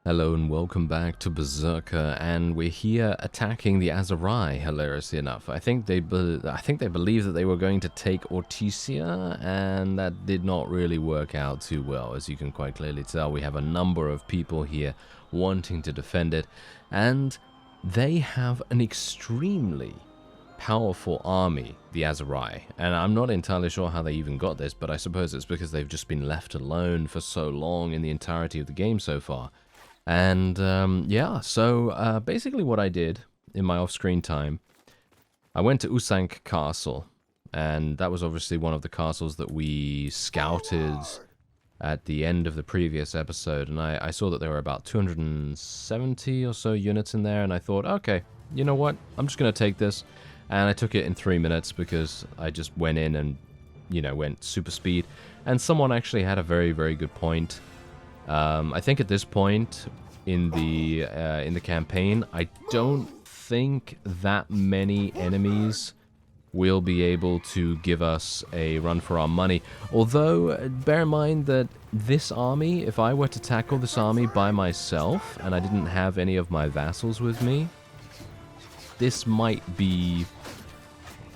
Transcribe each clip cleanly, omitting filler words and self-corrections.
Hello and welcome back to Berserker, and we're here attacking the Aserai, hilariously enough. I think they believe that they were going to take Ortisia, and that did not really work out too well. As you can quite clearly tell, we have a number of people here wanting to defend it, and they have an extremely powerful army, the Aserai. And I'm not entirely sure how they even got this, but I suppose it's because they've just been left alone for so long in the entirety of the game so far. And yeah, so basically what I did in my off-screen time, I went to Usank Castle, and that was obviously one of the castles that we scouted at the end of the previous episode, and I saw that there were about 270 or so units in there, and I thought, okay, you know what, I'm just going to take this, and I took it in 3 minutes because I just went in and, you know, went super speed, and someone actually had a very, very good point. I think at this point in the campaign, I don't think that many enemies will be able to give us a run for our money. Although, bear in mind that this army, if I were to tackle this army by myself and I didn't have any of my vassals with me, this might be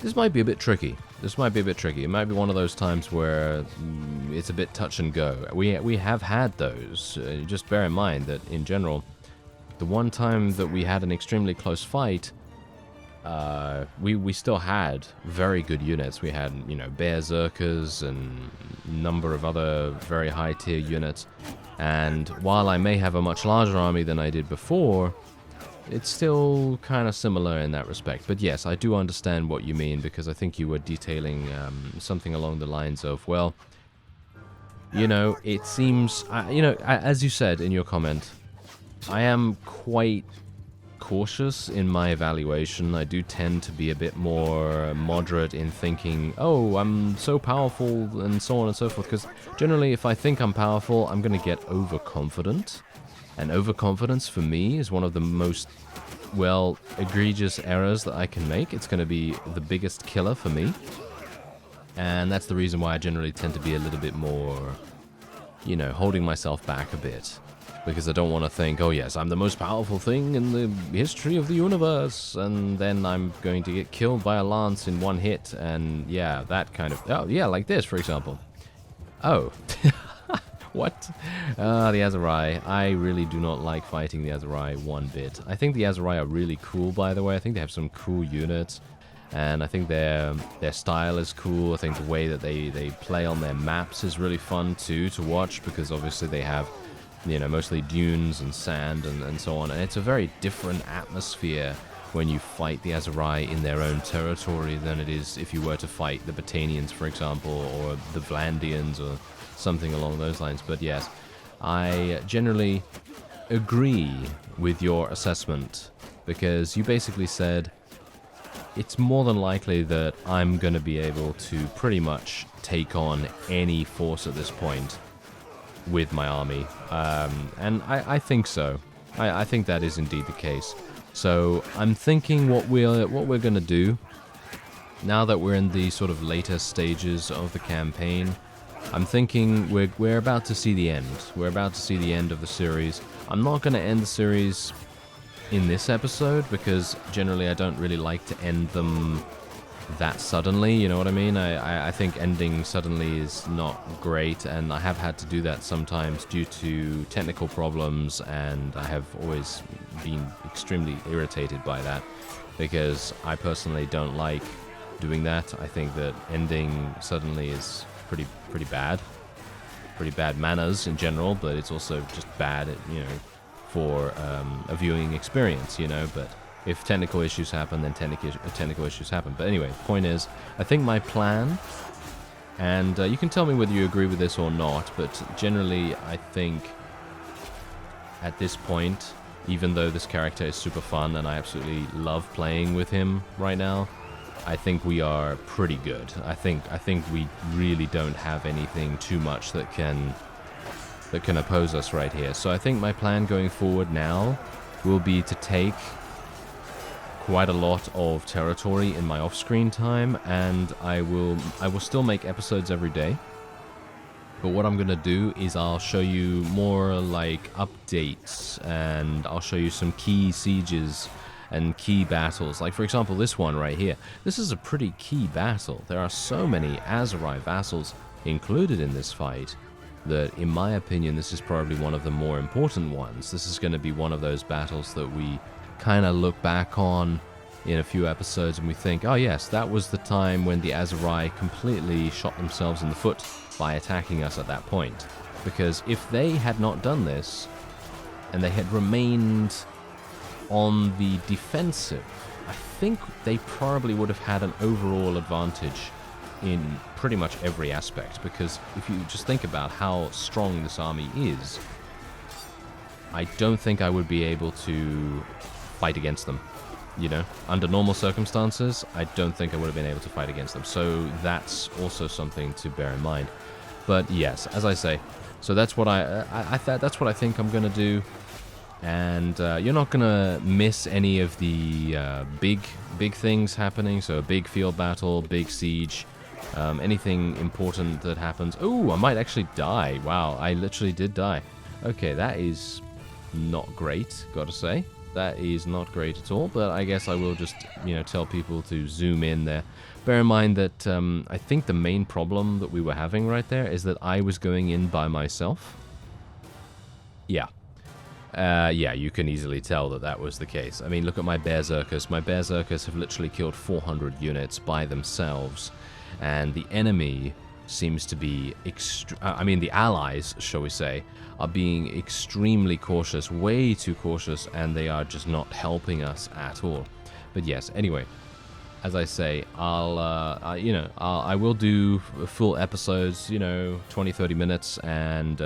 a bit tricky. This might be a bit tricky. It might be one of those times where it's a bit touch and go. We have had those. Just bear in mind that in general, the one time that we had an extremely close fight, we still had very good units. We had, you know, Berserkers and a number of other very high tier units. And while I may have a much larger army than I did before, it's still kind of similar in that respect. But yes, I do understand what you mean, because I think you were detailing something along the lines of, well, you know, it seems, you know, as you said in your comment, I am quite cautious in my evaluation. I do tend to be a bit more moderate in thinking, oh, I'm so powerful and so on and so forth, because generally if I think I'm powerful, I'm going to get overconfident. And overconfidence, for me, is one of the most, well, egregious errors that I can make. It's going to be the biggest killer for me. And that's the reason why I generally tend to be a little bit more, you know, holding myself back a bit. Because I don't want to think, oh yes, I'm the most powerful thing in the history of the universe, and then I'm going to get killed by a lance in one hit, and yeah, that kind of, oh yeah, like this, for example. Oh. What? The Aserai. I really do not like fighting the Aserai one bit. I think the Aserai are really cool, by the way. I think they have some cool units, and I think their style is cool. I think the way that they play on their maps is really fun too to watch, because obviously they have, you know, mostly dunes and sand and so on, and it's a very different atmosphere when you fight the Aserai in their own territory than it is if you were to fight the Botanians, for example, or the Vlandians, or something along those lines. But yes, I generally agree with your assessment, because you basically said it's more than likely that I'm going to be able to pretty much take on any force at this point with my army, and I think so. I think that is indeed the case. So I'm thinking what we're going to do now that we're in the sort of later stages of the campaign. I'm thinking we're about to see the end. We're about to see the end of the series. I'm not going to end the series in this episode, because generally I don't really like to end them that suddenly, you know what I mean? I think ending suddenly is not great, and I have had to do that sometimes due to technical problems, and I have always been extremely irritated by that, because I personally don't like doing that. I think that ending suddenly is pretty bad manners in general, but it's also just bad, you know, for a viewing experience, you know. But if technical issues happen, then technical issues happen. But anyway, the point is, I think my plan, and you can tell me whether you agree with this or not, but generally I think at this point, even though this character is super fun and I absolutely love playing with him right now, I think we are pretty good. I think we really don't have anything too much that can oppose us right here. So I think my plan going forward now will be to take quite a lot of territory in my off-screen time, and I will still make episodes every day. but what I'm going to do is I'll show you more like updates, and I'll show you some key sieges and key battles. Like, for example, this one right here. This is a pretty key battle. There are so many Aserai vassals included in this fight that, in my opinion, this is probably one of the more important ones. This is going to be one of those battles that we kind of look back on in a few episodes and we think, oh yes, that was the time when the Aserai completely shot themselves in the foot by attacking us at that point. Because if they had not done this, and they had remained on the defensive, I think they probably would have had an overall advantage in pretty much every aspect. Because if you just think about how strong this army is, I don't think I would be able to fight against them. You know, under normal circumstances, I don't think I would have been able to fight against them. So that's also something to bear in mind. But yes, as I say, so that's what that's what I think I'm gonna do. And you're not gonna miss any of the big things happening. So a big field battle, big siege, anything important that happens. Oh, I might actually die. Wow, I literally did die. Okay, that is not great, gotta say. That is not great at all, but I guess I will just, you know, tell people to zoom in there. Bear in mind that I think the main problem that we were having right there is that I was going in by myself. Yeah. Yeah, you can easily tell that that was the case. I mean, look at my Berserkers. My Berserkers have literally killed 400 units by themselves, and the enemy seems to be, I mean, the allies, shall we say, are being extremely cautious, way too cautious, and they are just not helping us at all. But yes, anyway, as I say, I will do full episodes, you know, 20-30 minutes, and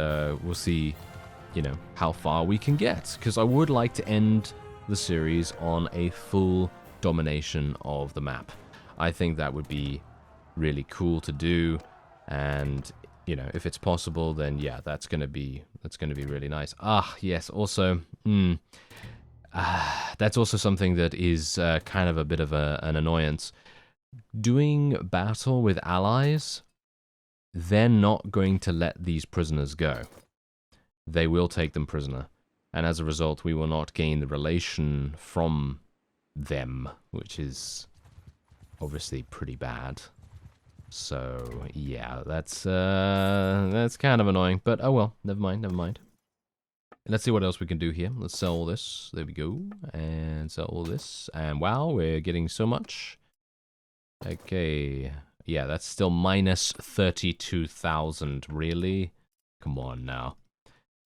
we'll see, you know, how far we can get, because I would like to end the series on a full domination of the map. I think that would be really cool to do, and you know, if it's possible, then yeah, that's gonna be really nice. Ah, yes. Also, that's also something that is kind of a bit of an annoyance. Doing battle with allies, they're not going to let these prisoners go. They will take them prisoner, and as a result, we will not gain the relation from them, which is obviously pretty bad. So yeah, that's kind of annoying, but oh well, never mind. Let's see what else we can do here. Let's sell all this. There we go, and sell all this. And wow, we're getting so much. Okay, yeah, that's still minus 32,000. Really? Come on now.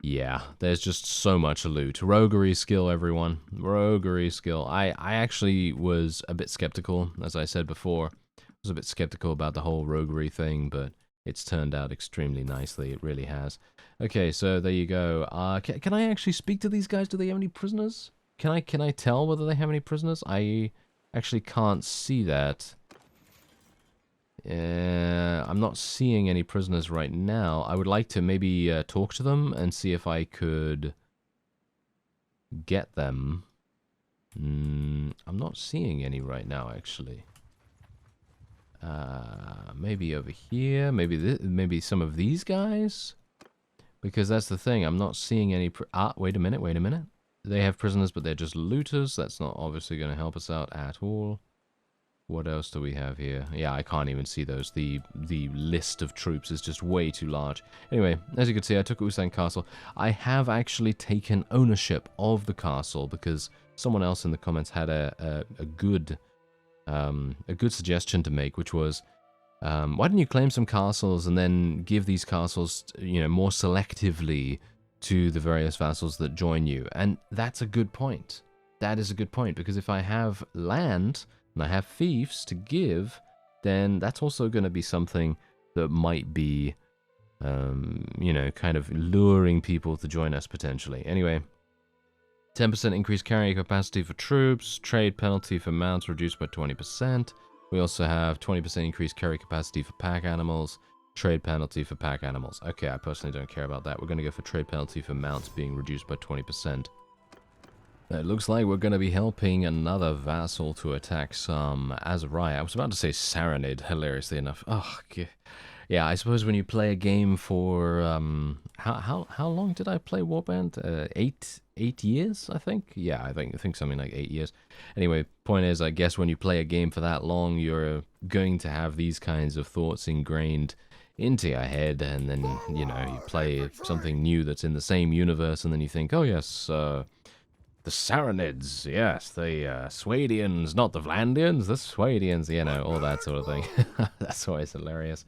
Yeah, there's just so much loot. Roguery skill, everyone. Roguery skill. I actually was a bit skeptical, as I said before. Was a bit skeptical about the whole roguery thing, but it's turned out extremely nicely. It really has. Okay, so there you go. Can I actually speak to these guys? Do they have any prisoners? Can I tell whether they have any prisoners? I actually can't see that. I'm not seeing any prisoners right now. I would like to maybe talk to them and see if I could get them. I'm not seeing any right now, actually. Maybe over here, maybe some of these guys, because that's the thing. I'm not seeing any. Wait a minute. They have prisoners, but they're just looters. That's not obviously going to help us out at all. What else do we have here? Yeah, I can't even see those. The list of troops is just way too large. Anyway, as you can see, I took Usan Castle. I have actually taken ownership of the castle because someone else in the comments had a good suggestion to make, which was, why don't you claim some castles and then give these castles, you know, more selectively to the various vassals that join you? And that's a good point. That is a good point, because if I have land and I have fiefs to give, then that's also going to be something that might be, you know, kind of luring people to join us potentially. Anyway, 10% increased carrying capacity for troops, trade penalty for mounts reduced by 20%. We also have 20% increased carry capacity for pack animals, trade penalty for pack animals. Okay, I personally don't care about that. We're going to go for trade penalty for mounts being reduced by 20%. It looks like we're going to be helping another vassal to attack some Aserai. I was about to say Saranid, hilariously enough. Oh, Yeah, I suppose when you play a game for how long did I play Warband? 8 years, I think. Yeah, I think something like 8 years. Anyway, point is, I guess when you play a game for that long, you're going to have these kinds of thoughts ingrained into your head, and then you play something new that's in the same universe, and then you think, oh yes, the Saranids, yes, the Swadians, not the Vlandians, the Swadians, all that sort of thing. That's always hilarious.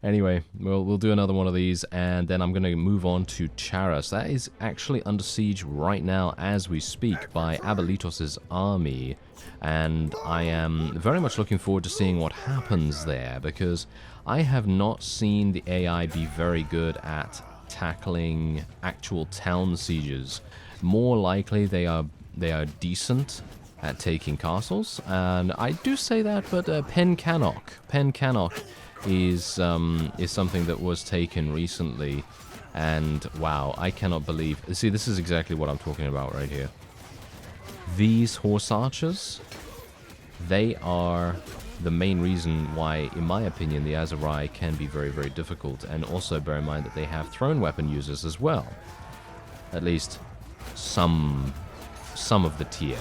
Anyway, we'll do another one of these, and then I'm going to move on to Charas. That is actually under siege right now as we speak by Abelitos' army, and I am very much looking forward to seeing what happens there, because I have not seen the AI be very good at tackling actual town sieges. More likely, they are decent at taking castles, and I do say that, but Pen Cannock is something that was taken recently, and wow, I cannot believe. See, this is exactly what I'm talking about right here. These horse archers, they are the main reason why, in my opinion, the Aserai can be very, very difficult. And also bear in mind that they have thrown weapon users as well. At least some of the tier.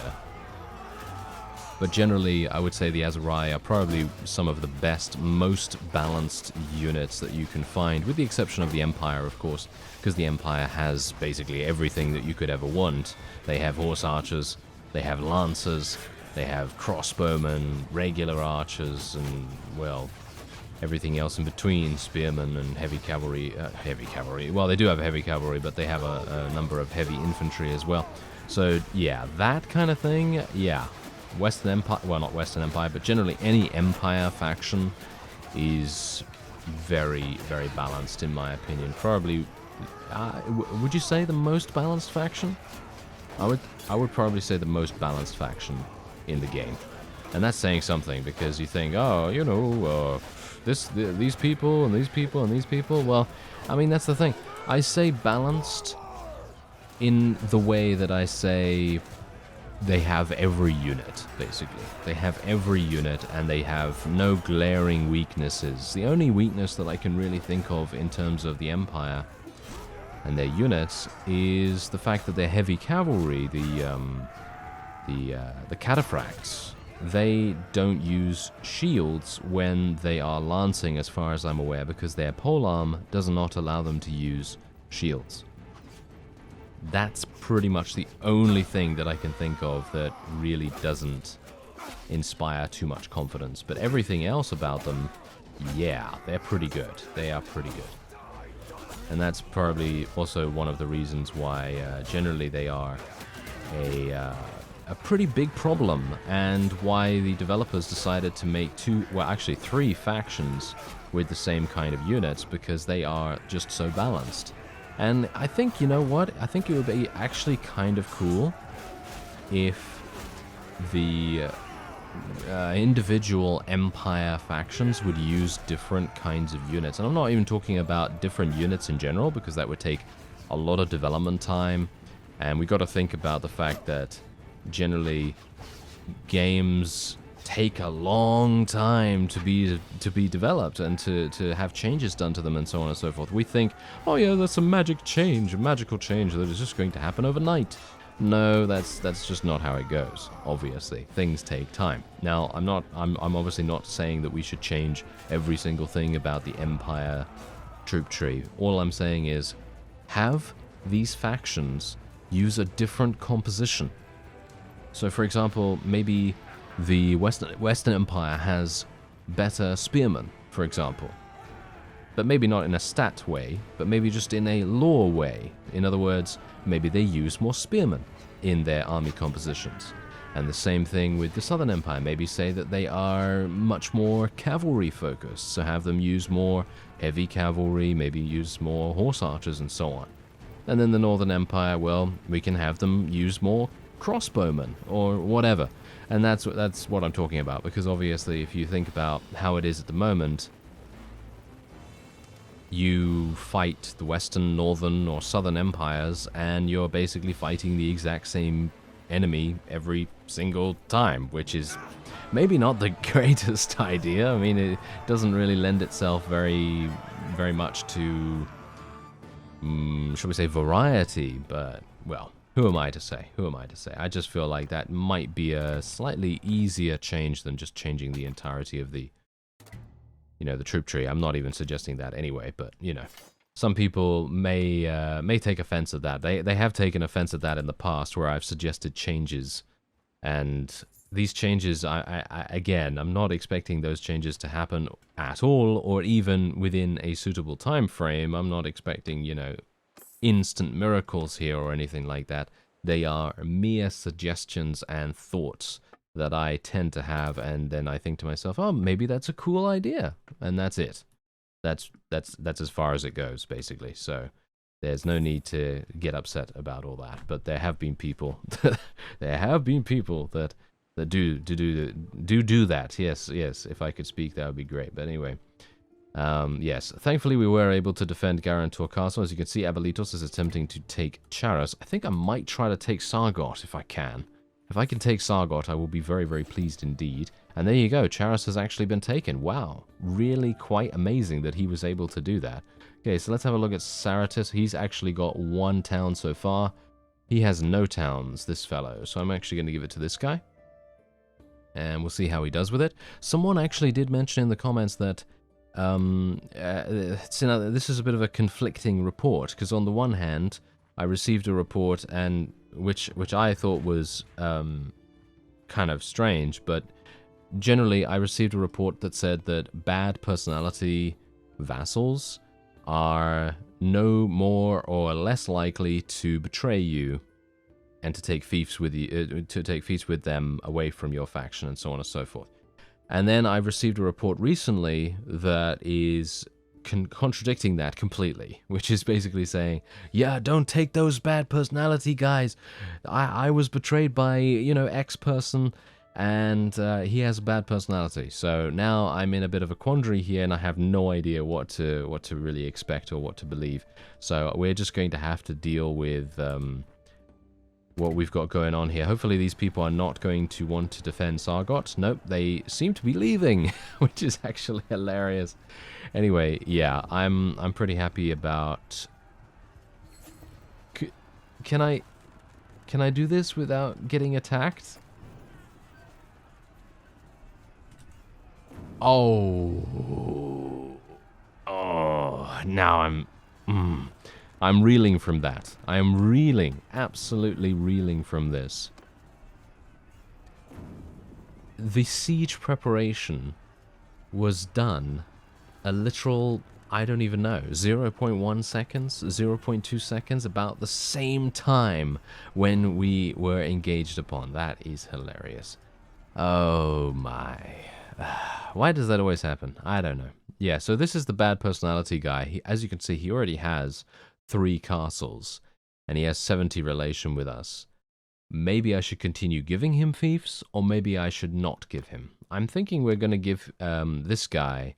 But generally, I would say the Aserai are probably some of the best, most balanced units that you can find, with the exception of the Empire, of course, because the Empire has basically everything that you could ever want. They have horse archers, they have lancers, they have crossbowmen, regular archers, and, well, everything else in between, spearmen and heavy cavalry. Well, they do have heavy cavalry, but they have a number of heavy infantry as well. So, yeah, that kind of thing, yeah. Western Empire, well, not Western Empire, but generally any Empire faction is very, very balanced, in my opinion. Probably, would you say the most balanced faction? I would probably say the most balanced faction in the game. And that's saying something, because you think, oh, these people and these people and these people. Well, I mean, that's the thing. I say balanced in the way that I say they have every unit, basically. They have every unit, and they have no glaring weaknesses. The only weakness that I can really think of in terms of the Empire and their units is the fact that their heavy cavalry, the cataphracts, they don't use shields when they are lancing, as far as I'm aware, because their polearm does not allow them to use shields. That's pretty much the only thing that I can think of that really doesn't inspire too much confidence. But everything else about them, yeah, they're pretty good. They are pretty good. And that's probably also one of the reasons why generally they are a pretty big problem, and why the developers decided to make three factions with the same kind of units, because they are just so balanced. And I think, you know what? I think it would be actually kind of cool if the individual Empire factions would use different kinds of units. And I'm not even talking about different units in general, because that would take a lot of development time. And we got to think about the fact that generally games take a long time to be developed, and to have changes done to them, and so on and so forth. We think, oh yeah, that's a magical change that is just going to happen overnight. No, that's just not how it goes. Obviously, things take time. Now, I'm obviously not saying that we should change every single thing about the Empire troop tree. All I'm saying is, have these factions use a different composition. So, for example, maybe the Western Empire has better spearmen, for example. But maybe not in a stat way, but maybe just in a lore way. In other words, maybe they use more spearmen in their army compositions. And the same thing with the Southern Empire. Maybe say that they are much more cavalry focused, so have them use more heavy cavalry, maybe use more horse archers and so on. And then the Northern Empire, well, we can have them use more crossbowmen or whatever. And that's what I'm talking about, because obviously if you think about how it is at the moment, you fight the Western, Northern, or Southern empires, and you're basically fighting the exact same enemy every single time, which is maybe not the greatest idea. I mean, it doesn't really lend itself very much to, shall we say, variety, but, well, who am I to say? Who am I to say? I just feel like that might be a slightly easier change than just changing the entirety of the, the troop tree. I'm not even suggesting that anyway, but, some people may take offense at that. They have taken offense at that in the past, where I've suggested changes, and these changes, again, I'm not expecting those changes to happen at all, or even within a suitable time frame. I'm not expecting, instant miracles here or anything like that. They are mere suggestions and thoughts that I tend to have, and then I think to myself, oh, maybe that's a cool idea, and that's it. That's as far as it goes, basically. So there's no need to get upset about all that. But there have been people, that do that. Yes. If I could speak, that would be great. But anyway. Yes, thankfully we were able to defend Garantor Castle. As you can see, Abelitos is attempting to take Charas. I think I might try to take Sargot if I can. If I can take Sargot, I will be very, very pleased indeed. And there you go, Charas has actually been taken. Wow, really quite amazing that he was able to do that. Okay, so let's have a look at Saratus. He's actually got 1 town so far. He has no towns, this fellow. So I'm actually going to give it to this guy. And we'll see how he does with it. Someone actually did mention in the comments that this is a bit of a conflicting report, because on the one hand, I received a report and which I thought was kind of strange, but generally I received a report that said that bad personality vassals are no more or less likely to betray you and to take fiefs with you, with them away from your faction, and so on and so forth. And then I've received a report recently that is contradicting that completely, which is basically saying, yeah, don't take those bad personality guys. I was betrayed by, X person, and he has a bad personality. So now I'm in a bit of a quandary here, and I have no idea what to really expect or what to believe. So we're just going to have to deal with what we've got going on here. Hopefully these people are not going to want to defend Sargot. Nope, they seem to be leaving, which is actually hilarious. Anyway, yeah, I'm pretty happy about... Can I do this without getting attacked? Oh, now I'm reeling from that. I am reeling, absolutely reeling from this. The siege preparation was done a literal, I don't even know, 0.1 seconds, 0.2 seconds, about the same time when we were engaged upon. That is hilarious. Oh my. Why does that always happen? I don't know. Yeah, so this is the bad personality guy. As you can see, he already has 3 castles, and he has 70 relation with us. Maybe I should continue giving him fiefs, or maybe I should not give him. I'm thinking we're going to give this guy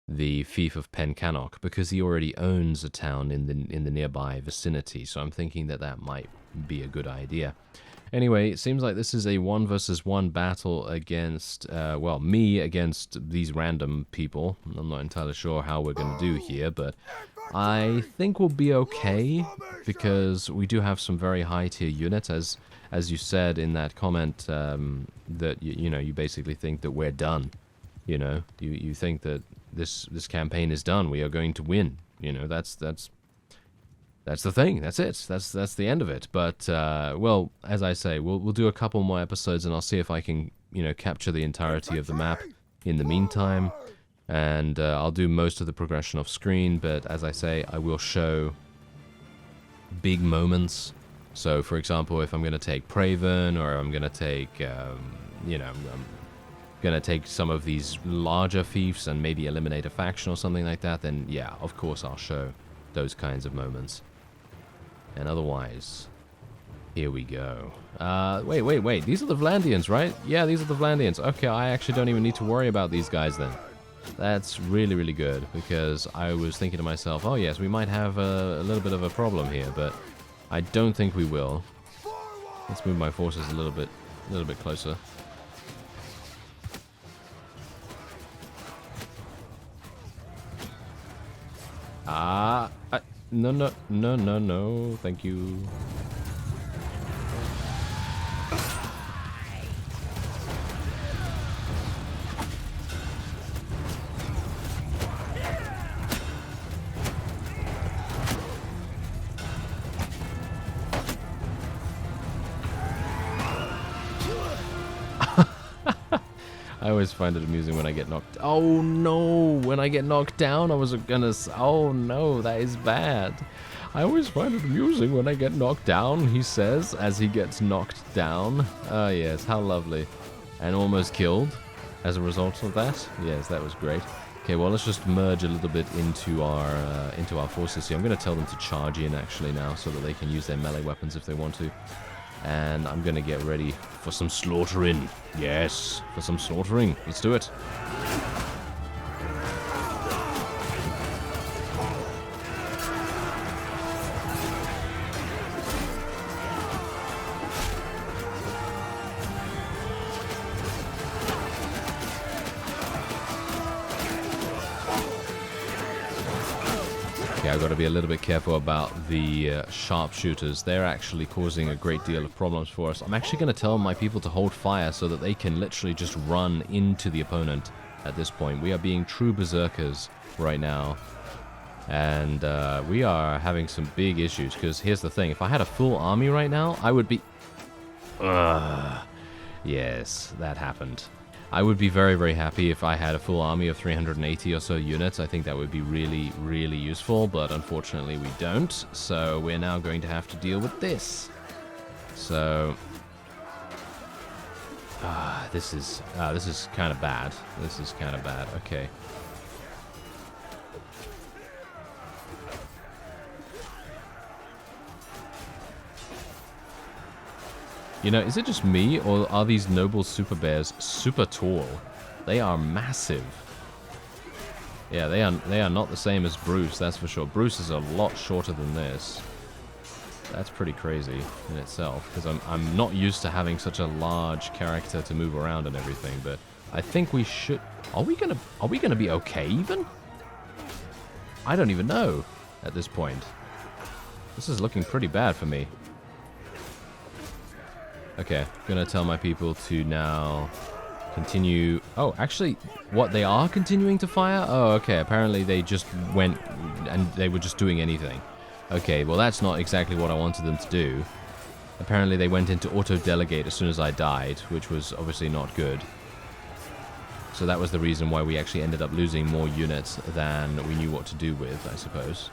the fief of Pencannock, because he already owns a town in the nearby vicinity, so I'm thinking that might be a good idea. Anyway, it seems like this is a 1 versus 1 battle against, well, me against these random people. I'm not entirely sure how we're going to do here, but I think we'll be okay, because we do have some very high tier units, as you said in that comment, that you basically think that we're done. You think that this campaign is done. We are going to win. That's the thing. That's it. That's the end of it. But well, as I say, we'll do a couple more episodes, and I'll see if I can capture the entirety of the map in the meantime. And I'll do most of the progression off screen, but as I say, I will show big moments. So, for example, if I'm going to take Praven, or I'm going to take, I'm going to take some of these larger fiefs and maybe eliminate a faction or something like that, then yeah, of course I'll show those kinds of moments. And otherwise, here we go. Wait. These are the Vlandians, right? Yeah, these are the Vlandians. Okay, I actually don't even need to worry about these guys then. That's really, really good, because I was thinking to myself, oh yes, we might have a little bit of a problem here, but I don't think we will. Let's move my forces a little bit closer. No, thank you. I always find it amusing when I get knocked. Oh no! When I get knocked down, I was gonna. Oh no, that is bad. I always find it amusing when I get knocked down. He says as he gets knocked down. Ah yes, how lovely, and almost killed as a result of that. Yes, that was great. Okay, well let's just merge a little bit into our forces here. I'm gonna tell them to charge in actually now, so that they can use their melee weapons if they want to. And I'm gonna get ready for some slaughtering. Yes, for some slaughtering. Let's do it. I've got to be a little bit careful about the sharpshooters. They're actually causing a great deal of problems for us. I'm actually going to tell my people to hold fire so that they can literally just run into the opponent at this point. We are being true berserkers right now. And we are having some big issues, because here's the thing. If I had a full army right now, I would be... Yes, that happened. I would be very, very happy if I had a full army of 380 or so units. I think that would be really, really useful, but unfortunately we don't. So we're now going to have to deal with this. So this is kind of bad. This is kind of bad. Okay. You know, is it just me, or are these noble super bears super tall? They are massive. Yeah, they are not the same as Bruce, that's for sure. Bruce is a lot shorter than this. That's pretty crazy in itself, because I'm not used to having such a large character to move around and everything. But I think we should. Are we gonna be okay even? I don't even know at this point. This is looking pretty bad for me. Okay, gonna tell my people to now continue... Oh, actually, what, they are continuing to fire? Oh, okay, apparently they just went and they were just doing anything. Okay, well that's not exactly what I wanted them to do. Apparently they went into auto-delegate as soon as I died, which was obviously not good. So that was the reason why we actually ended up losing more units than we knew what to do with, I suppose.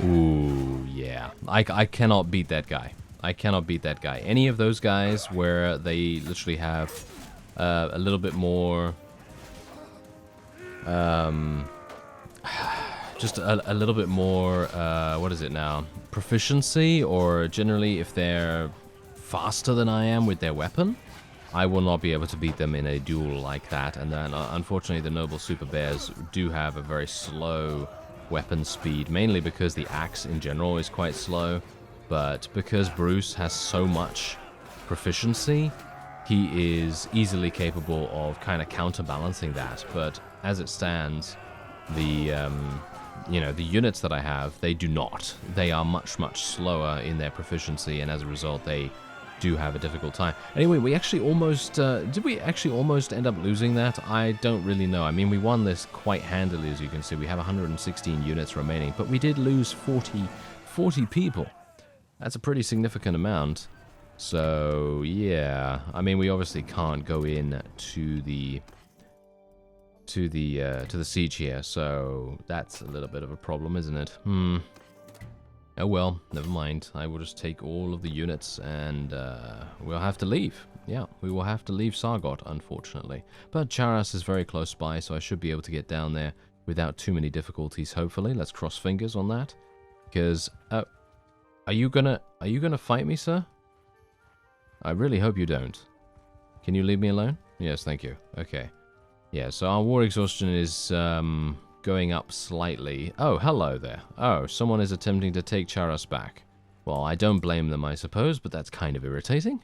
Ooh, yeah. I cannot beat that guy. I cannot beat that guy. Any of those guys where they literally have a little bit more... just a little bit more, what is it now? Proficiency, or generally if they're faster than I am with their weapon, I will not be able to beat them in a duel like that. And then, unfortunately, the noble super bears do have a very slow weapon speed, mainly because the axe in general is quite slow, but because Bruce has so much proficiency, he is easily capable of kind of counterbalancing that. But as it stands, the you know, the units that I have, they do not. They are much, much slower in their proficiency, and as a result, they do have a difficult time. Anyway, we actually almost... did we actually almost end up losing that? I don't really know. I mean, we won this quite handily, as you can see. We have 116 units remaining, but we did lose 40 people. That's a pretty significant amount. So, yeah. I mean, we obviously can't go in to the siege here, so that's a little bit of a problem, isn't it? Oh well, never mind. I will just take all of the units and we'll have to leave. Yeah, we will have to leave Sargot, unfortunately. But Charas is very close by, so I should be able to get down there without too many difficulties, hopefully. Let's cross fingers on that. Because, are you gonna fight me, sir? I really hope you don't. Can you leave me alone? Yes, thank you. Okay. Yeah, so our war exhaustion is going up slightly. Oh, hello there. Oh, someone is attempting to take Charas back. Well, I don't blame them, I suppose, but that's kind of irritating.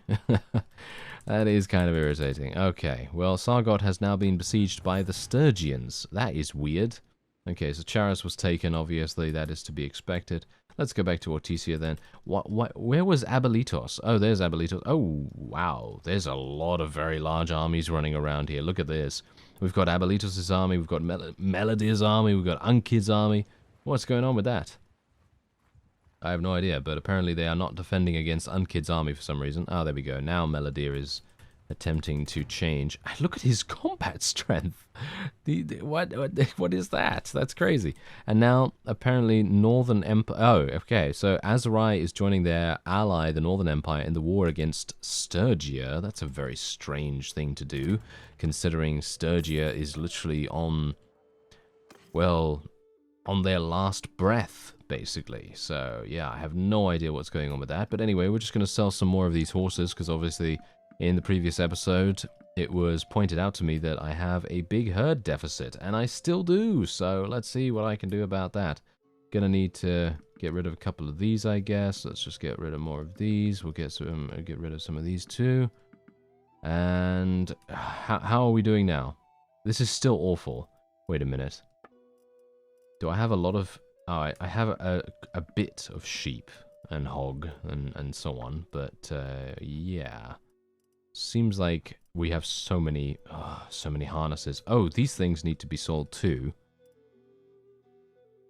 That is kind of irritating. Okay, well, Sargot has now been besieged by the Stygians. That is weird. Okay, so Charas was taken, obviously. That is to be expected. Let's go back to Ortisia then. Where was Abelitos? Oh, there's Abelitos. Oh, wow. There's a lot of very large armies running around here. Look at this. We've got Abelitos' army, we've got Melody's army, we've got Unkid's army. What's going on with that? I have no idea, but apparently they are not defending against Unkid's army for some reason. Oh, there we go. Now Melodia is attempting to change. Look at his combat strength. What is that? That's crazy. And now apparently Northern Empire. Oh, okay. So Aserai is joining their ally, the Northern Empire, in the war against Stygia. That's a very strange thing to do, considering Stygia is literally on, well, on their last breath, basically. So yeah, I have no idea what's going on with that. But anyway, we're just going to sell some more of these horses because obviously, in the previous episode, it was pointed out to me that I have a big herd deficit, and I still do, so let's see what I can do about that. Gonna need to get rid of a couple of these, I guess. Let's just get rid of more of these. We'll get rid of some of these too. And how are we doing now? This is still awful. Wait a minute. Do I have a lot of... Oh, I have a bit of sheep and hog and so on, but yeah... Seems like we have so many harnesses. Oh, these things need to be sold too.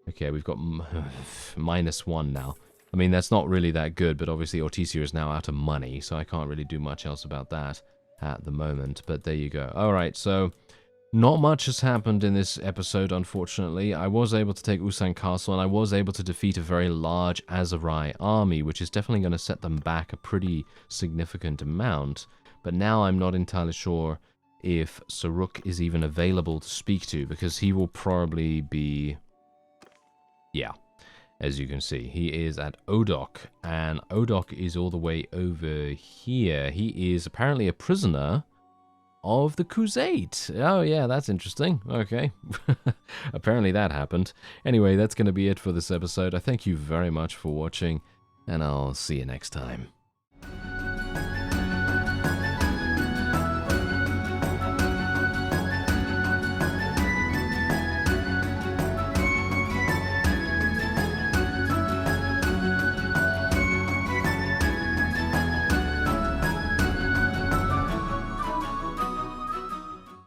Okay, we've got -1 now. I mean, that's not really that good, but obviously Ortisia is now out of money, so I can't really do much else about that at the moment. But there you go. Alright, so not much has happened in this episode, unfortunately. I was able to take Ulsan Castle, and I was able to defeat a very large Aserai army, which is definitely going to set them back a pretty significant amount. But now I'm not entirely sure if Saruk is even available to speak to, because he will probably be... Yeah, as you can see, he is at Odok, and Odok is all the way over here. He is apparently a prisoner of the Crusade. Oh yeah, that's interesting. Okay. Apparently that happened. Anyway, that's going to be it for this episode. I thank you very much for watching, and I'll see you next time.